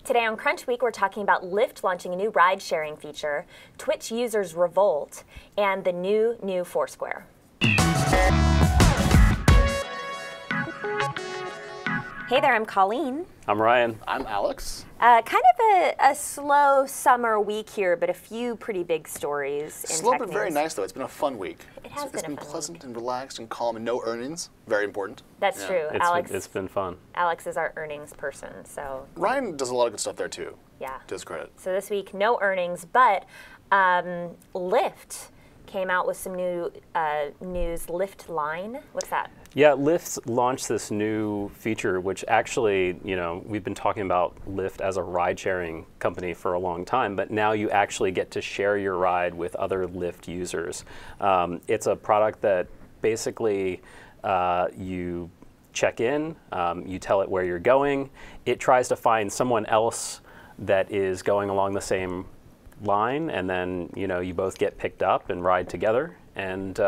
Today on Crunch Week, we're talking about Lyft launching a new ride-sharing feature, Twitch users Revolt, and the new Foursquare. Hey there, I'm Colleen. I'm Ryan. I'm Alex. Kind of a slow summer week here, but a few pretty big stories in Slow tech but very news. nice, though. It's been a fun week. It's been pleasant and relaxed and calm and no earnings. Very important. That's true. It's been fun. Alex is our earnings person, so. Ryan does a lot of good stuff there, too. Yeah. To his credit. So this week, no earnings, but Lyft came out with some new news, Lyft Line. What's that? Yeah, Lyft launched this new feature, which actually, you know, we've been talking about Lyft as a ride-sharing company for a long time, but now you actually get to share your ride with other Lyft users. It's a product that basically you check in, you tell it where you're going, it tries to find someone else that is going along the same line, and then you both get picked up and ride together, and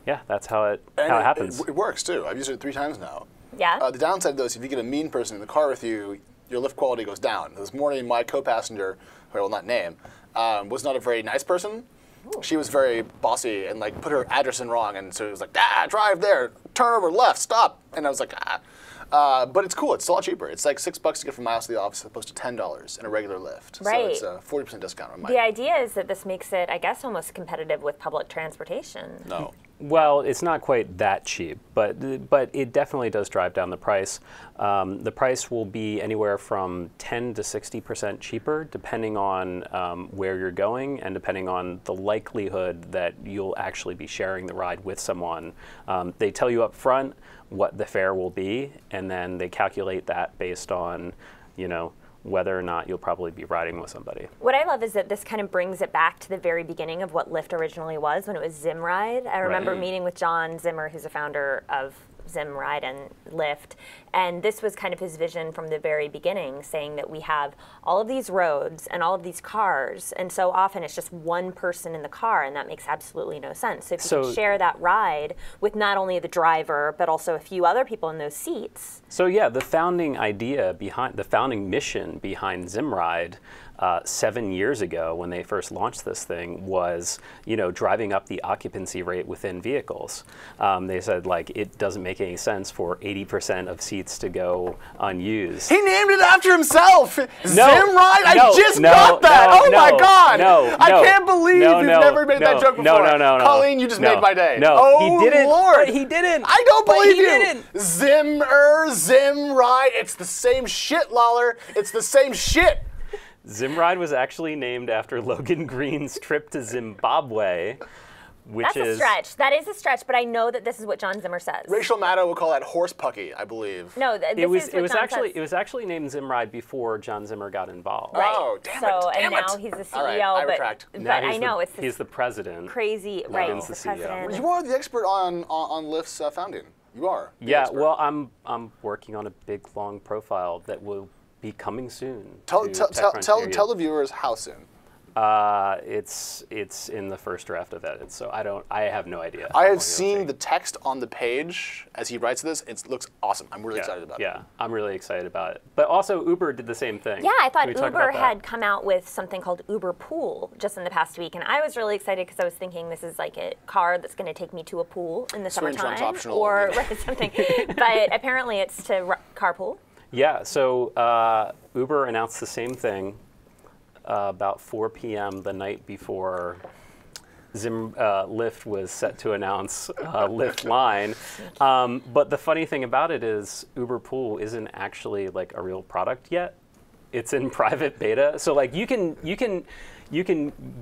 yeah, that's how it happens. It works too. I've used it 3 times now. Yeah. The downside though is if you get a mean person in the car with you, your Lyft quality goes down. This morning, my co-passenger, who I will not name, was not a very nice person. Ooh. She was very bossy and like put her address in wrong, and so it was like, drive there, turn over left, stop, and I was like, but it's cool. It's a lot cheaper. It's like $6 to get from my house to the office, as opposed to $10 in a regular Lyft. Right. So it's a 40% discount on mine. The idea is that this makes it, I guess, almost competitive with public transportation. No. Well, it's not quite that cheap, but it definitely does drive down the price. The price will be anywhere from 10 to 60% cheaper, depending on where you're going and depending on the likelihood that you'll actually be sharing the ride with someone. They tell you up front what the fare will be, and then they calculate that based on, whether or not you'll probably be riding with somebody. What I love is that this kind of brings it back to the very beginning of what Lyft originally was, when it was Zimride. I remember meeting with John Zimmer, who's a founder of Zimride and Lyft, and this was kind of his vision from the very beginning, saying that we have all of these roads and all of these cars, and so often it's just one person in the car, and that makes absolutely no sense. So if you can share that ride with not only the driver, but also a few other people in those seats. So yeah, the founding mission behind Zimride 7 years ago, when they first launched this thing, was driving up the occupancy rate within vehicles. They said it doesn't make any sense for 80% of seats to go unused. He named it after himself. Zimride. I just got that. Oh my God! I can't believe you've never made that joke before. No. Colleen, you just made my day. No, oh, he didn't. Lord, he didn't. I don't believe you. Didn't. Zimride. It's the same shit, Lawler. It's the same shit. Zimride was actually named after Logan Green's trip to Zimbabwe, which That's a stretch. That is a stretch, but I know that this is what John Zimmer says. Rachel Maddow would call that horse pucky, I believe. No, it was actually named Zimride before John Zimmer got involved. Right. Oh, damn it! And now he's the CEO. All right, I retract. But I know it's he's the president. Crazy, right? He's the president. You are the expert on Lyft's founding. You are. Yeah. Well, I'm working on a big long profile that will be coming soon. Tell the viewers how soon. It's in the first draft of edit, so I have no idea. I have seen the text on the page as he writes this. It looks awesome. I'm really excited about it. Yeah, I'm really excited about it. But also Uber did the same thing. Yeah, I thought Uber had come out with something called Uber Pool just in the past week, and I was really excited because I was thinking this is like a car that's going to take me to a pool in the summertime, optional, or something. But apparently it's to carpool. Yeah, so Uber announced the same thing about 4 p.m. the night before Lyft was set to announce Lyft Line. But the funny thing about it is Uber Pool isn't actually like a real product yet. It's in private beta. So like you can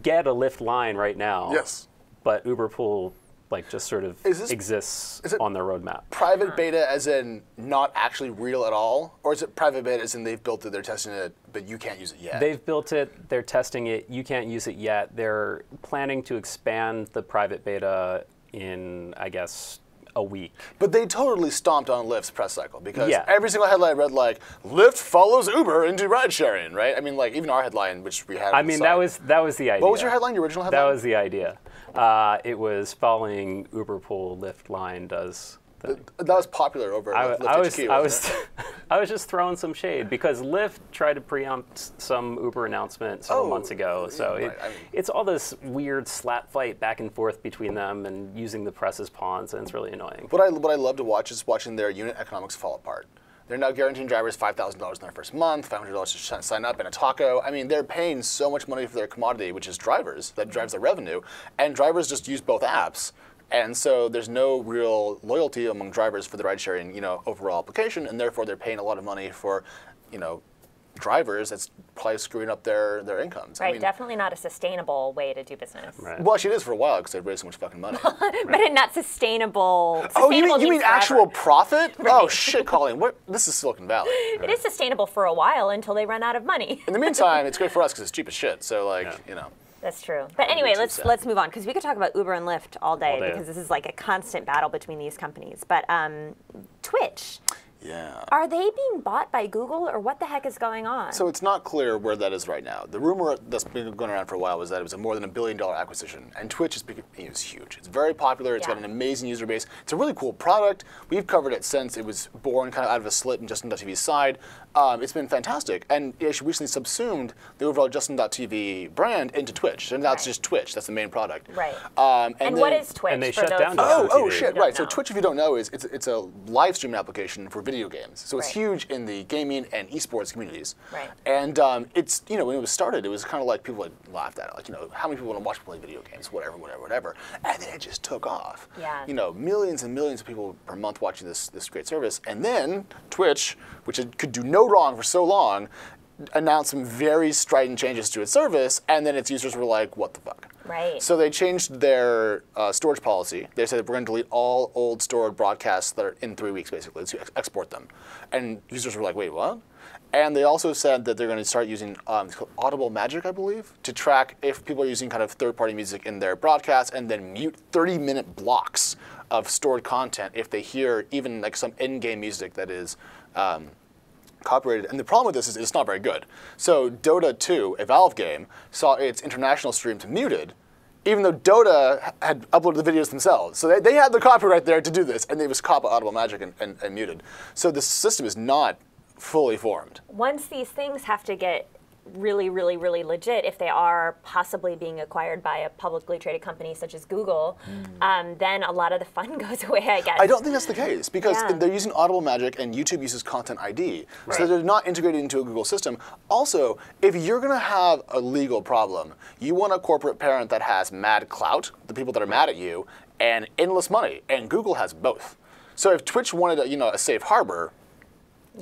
get a Lyft Line right now. Yes. But Uber Pool just sort of exists on their roadmap. Private beta as in not actually real at all? Or is it private beta as in they've built it, they're testing it, but you can't use it yet? They've built it, they're testing it, you can't use it yet. They're planning to expand the private beta in, I guess, a week. But they totally stomped on Lyft's press cycle because every single headline read Lyft follows Uber into ride sharing, right? I mean, even our headline, which we had. I mean, that was the idea. What was your headline? Your original headline? That was the idea. It was following Uber Pool, Lyft Line does thing. That was popular over at Lyft HQ. I was just throwing some shade because Lyft tried to preempt some Uber announcement several months ago. So it's all this weird slap fight back and forth between them and using the press as pawns, and it's really annoying. What I love to watch is watching their unit economics fall apart. They're now guaranteeing drivers $5,000 in their first month, $500 to sign up, and a taco. I mean, they're paying so much money for their commodity, which is drivers, that drives their revenue, and drivers just use both apps. And so there's no real loyalty among drivers for the ride-sharing, overall application, and therefore they're paying a lot of money for, drivers. That's probably screwing up their incomes. Right, definitely not a sustainable way to do business. Right. Well, actually, it is for a while because they've raised so much fucking money. But not sustainable. Oh, you mean forever. actual profit? Right. Oh shit, Colleen. This is Silicon Valley. It is sustainable for a while until they run out of money. In the meantime, it's great for us because it's cheap as shit. So That's true. But anyway, let's move on because we could talk about Uber and Lyft all day because this is like a constant battle between these companies. But Twitch. Yeah. Are they being bought by Google, or what the heck is going on? So it's not clear where that is right now. The rumor that's been going around for a while was that it was a more than $1 billion acquisition, and Twitch is huge. It's very popular. It's got an amazing user base. It's a really cool product. We've covered it since it was born kind of out of a slit in Justin.tv's side. It's been fantastic, and it recently subsumed the overall Justin.tv brand into Twitch. So now it's just Twitch. That's the main product. Right. And what is Twitch? And they for shut those down Oh TV. shit! Right. So Twitch, if you don't know, it's a live streaming application for video games. So it's huge in the gaming and esports communities. Right. And it's when it was started, it was kind of like people had laughed at it, like how many people want to watch play video games, whatever. And then it just took off. Yeah. Millions and millions of people per month watching this great service. And then Twitch, which it could do no wrong for so long, announced some very strident changes to its service, and then its users were like, what the fuck? Right. So they changed their storage policy. They said we're going to delete all old stored broadcasts that are in 3 weeks, basically, to export them. And users were like, wait, what? And they also said that they're going to start using it's called Audible Magic, I believe, to track if people are using kind of third-party music in their broadcasts, and then mute 30-minute blocks of stored content if they hear even like some in-game music that is copyrighted. And the problem with this is it's not very good. So Dota 2, a Valve game, saw its international streams muted, even though Dota had uploaded the videos themselves. So they had the copyright there to do this, and it was caught by Audible Magic and muted. So the system is not fully formed. Once these things have to get really, really, really legit, if they are possibly being acquired by a publicly traded company such as Google, then a lot of the fun goes away, I guess. I don't think that's the case because they're using Audible Magic and YouTube uses Content ID. Right. So they're not integrated into a Google system. Also, if you're going to have a legal problem, you want a corporate parent that has mad clout, the people that are mad at you, and endless money. And Google has both. So if Twitch wanted a safe harbor,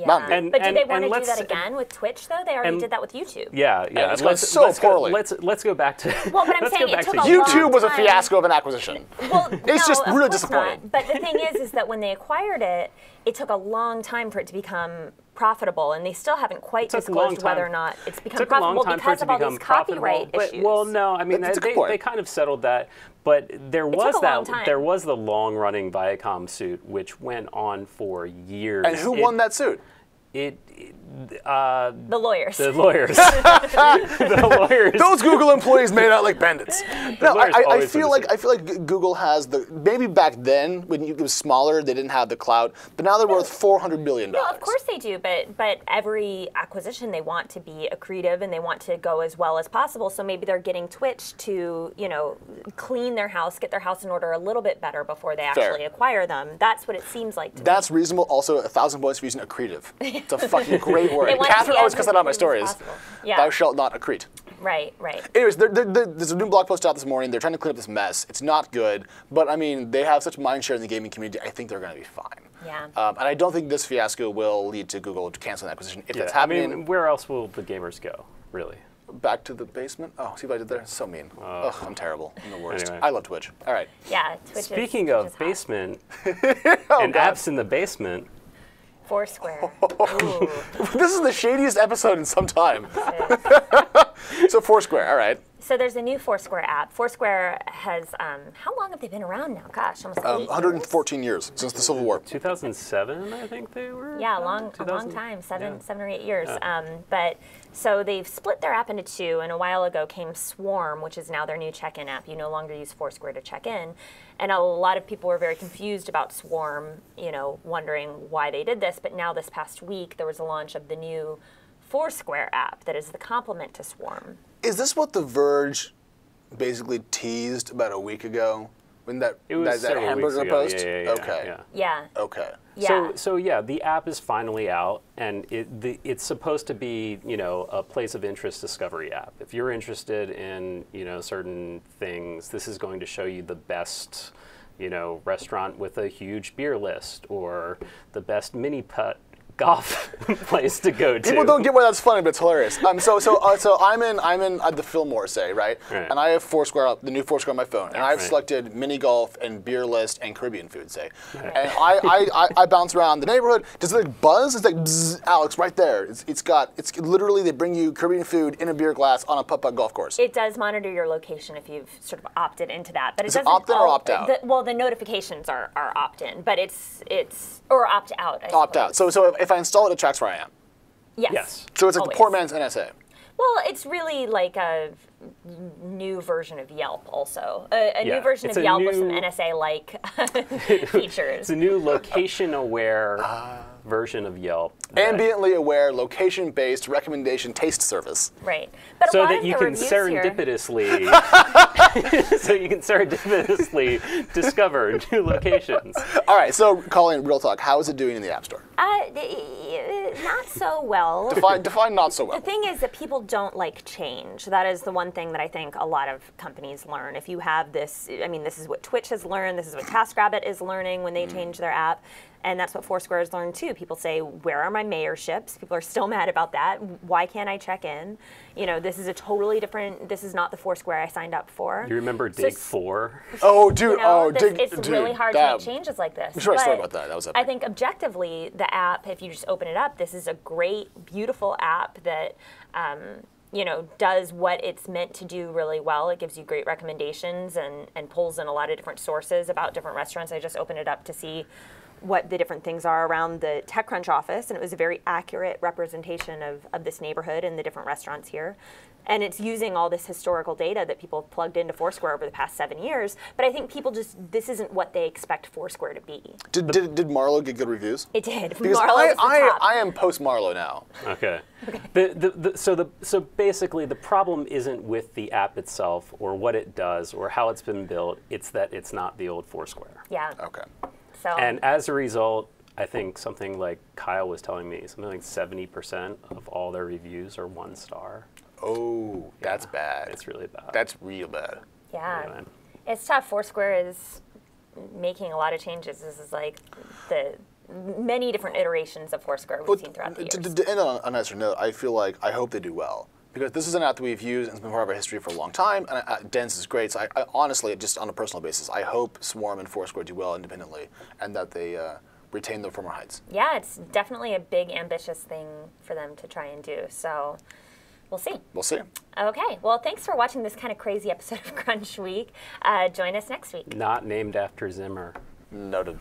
but do they want to do that again with Twitch, though? They already did that with YouTube. Yeah. And it's gone so poorly. Let's go back to. Well, but I'm saying it took a long YouTube was a time. fiasco of an acquisition. Well, it's just really disappointing. Not. But the thing is that when they acquired it, it took a long time for it to become profitable, and they still haven't quite disclosed whether or not it's become profitable because of all these copyright issues. Well, no, I mean they kind of settled that, but there was the long-running Viacom suit, which went on for years. And who won that suit? The lawyers. The lawyers. The lawyers. Those Google employees made out like bandits. No, I feel like Google has maybe back then when it was smaller they didn't have the clout, but now they're worth $400 billion. No, of course they do, but every acquisition they want to be accretive and they want to go as well as possible. So maybe they're getting Twitch to clean their house, get their house in order a little bit better before they actually acquire them. That's what it seems like to me. That's reasonable. Also, 1,000 points for using accretive. It's a fucking great word. Catherine always cuts that out of my stories. Thou shalt not accrete. Right. Anyways, there's a new blog post out this morning. They're trying to clean up this mess. It's not good, but I mean, they have such mind share in the gaming community. I think they're going to be fine. Yeah. And I don't think this fiasco will lead to Google canceling the acquisition. If that's happening, I mean, where else will the gamers go, really? Back to the basement? Oh, see what I did there? So mean. Ugh, I'm terrible. I'm the worst. Anyway. I love Twitch. All right. Yeah, Twitch Speaking of basement and apps in the basement. Foursquare. This is the shadiest episode in some time. So Foursquare, all right. So there's a new Foursquare app. Foursquare has, how long have they been around now? Gosh, almost 8 years? 114 years since the Civil War. 2007, I think they were. Yeah, a long time, seven or 8 years. But so they've split their app into two, and a while ago came Swarm, which is now their new check-in app. You no longer use Foursquare to check in. And a lot of people were very confused about Swarm, wondering why they did this. But now this past week, there was a launch of the new Foursquare app that is the complement to Swarm. Is this what The Verge basically teased about a week ago? When that hamburger post? Yeah, okay. Yeah. Okay. Yeah. So yeah, the app is finally out, and it's supposed to be, a place of interest discovery app. If you're interested in, certain things, this is going to show you the best, restaurant with a huge beer list, or the best mini putt golf place to go to. People don't get why that's funny, but it's hilarious. So I'm in the Fillmore, say, right? And I have Foursquare, the new Foursquare on my phone, and I've selected mini golf and beer list and Caribbean food, say. And I bounce around the neighborhood. Does it like buzz? It's like bzz, Alex, right there. It's literally they bring you Caribbean food in a beer glass on a putt-putt golf course. It does monitor your location if you've sort of opted into that, but it doesn't. Opt in or opt out? Well, the notifications are opt in, but it's or opt out. Opt out. So if I install it, it tracks where I am. Yes. So it's like always. a poor man's NSA. Well, it's really like a new version of Yelp also. A new version of Yelp with some NSA-like features. It's a new location-aware version of Yelp. Ambiently aware, location-based recommendation taste service. Right. But so that you can serendipitously discover new locations. All right, so Colleen, real talk, how is it doing in the App Store? Not so well. Define not so well. The thing is that people don't like change. That is the one thing that I think a lot of companies learn. If you have this, this is what Twitch has learned, this is what TaskRabbit is learning when they change their app, and that's what Foursquare has learned too. People say, where are my mayorships? People are still mad about that. Why can't I check in? This is a totally different, this is not the Foursquare I signed up for. You remember Dig 4? Oh, dude, it's really hard to make changes like this. I'm sure I saw about that. That was epic. I think objectively, the app, if you just open it up, this is a great, beautiful app that does what it's meant to do really well. It gives you great recommendations and pulls in a lot of different sources about different restaurants. I just opened it up to see what the different things are around the TechCrunch office, and it was a very accurate representation of this neighborhood and the different restaurants here. And it's using all this historical data that people have plugged into Foursquare over the past 7 years. But I think people this isn't what they expect Foursquare to be. Did Marlowe get good reviews? It did. Because I am post Marlowe now. Okay. So basically, the problem isn't with the app itself or what it does or how it's been built. It's that it's not the old Foursquare. Yeah. Okay. So. And as a result, I think something like Kyle was telling me, something like 70% of all their reviews are 1 star. Oh, that's bad. It's really bad. That's real bad. Yeah. It's tough. Foursquare is making a lot of changes. This is like the many different iterations of Foursquare we've seen throughout the years. To end on a nicer note, I hope they do well. Because this is an app that we've used and it's been part of our history for a long time, and Dense is great. So I honestly, just on a personal basis, I hope Swarm and Foursquare do well independently, and that they retain their former heights. Yeah, it's definitely a big, ambitious thing for them to try and do. So we'll see. We'll see. Okay. Well, thanks for watching this kind of crazy episode of Crunch Week. Join us next week. Not named after Zimmer. Noted.